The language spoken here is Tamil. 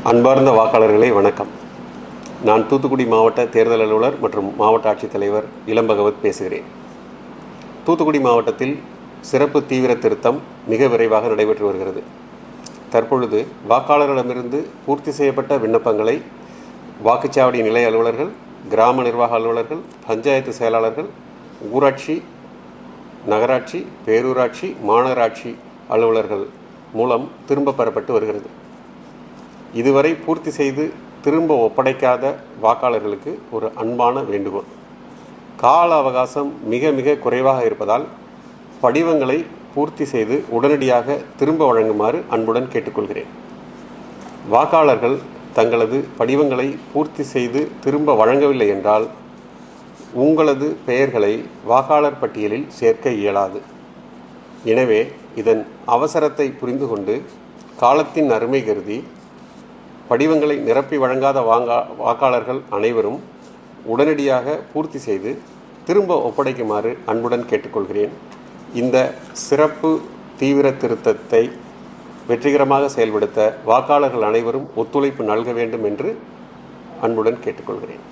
அன்பார்ந்த வாக்காளர்களே வணக்கம். நான் தூத்துக்குடி மாவட்ட தேர்தல் அலுவலர் மற்றும் மாவட்ட ஆட்சித்தலைவர் இளம்பகவத் பேசுகிறேன். தூத்துக்குடி மாவட்டத்தில் சிறப்பு தீவிர திருத்தம் மிக விரைவாக நடைபெற்று வருகிறது. தற்பொழுது வாக்காளர்களிடமிருந்து பூர்த்தி செய்யப்பட்ட விண்ணப்பங்களை வாக்குச்சாவடி நிலைய அலுவலர்கள், கிராம நிர்வாக அலுவலர்கள், பஞ்சாயத்து செயலாளர்கள், ஊராட்சி, நகராட்சி, பேரூராட்சி, மாநகராட்சி அலுவலர்கள் மூலம் திரும்ப பெறப்பட்டு வருகிறது. இதுவரை பூர்த்தி செய்து திரும்ப ஒப்படைக்காத வாக்காளர்களுக்கு ஒரு அன்பான வேண்டுகோள். கால அவகாசம் மிக மிக குறைவாக இருப்பதால் படிவங்களை பூர்த்தி செய்து உடனடியாக திரும்ப வழங்குமாறு அன்புடன் கேட்டுக்கொள்கிறேன். வாக்காளர்கள் தங்களது படிவங்களை பூர்த்தி செய்து திரும்ப வழங்கவில்லை என்றால் உங்களது பெயர்களை வாக்காளர் பட்டியலில் சேர்க்க இயலாது. எனவே இதன் அவசரத்தை புரிந்து கொண்டு காலத்தின் அருமை கருதி படிவங்களை நிரப்பி வழங்காத வாக்காளர்கள் அனைவரும் உடனடியாக பூர்த்தி செய்து திரும்ப ஒப்படைக்குமாறு அன்புடன் கேட்டுக்கொள்கிறேன். இந்த சிறப்பு தீவிர திருத்தத்தை வெற்றிகரமாக செயல்படுத்த வாக்காளர்கள் அனைவரும் ஒத்துழைப்பு நல்க வேண்டும் என்று அன்புடன் கேட்டுக்கொள்கிறேன்.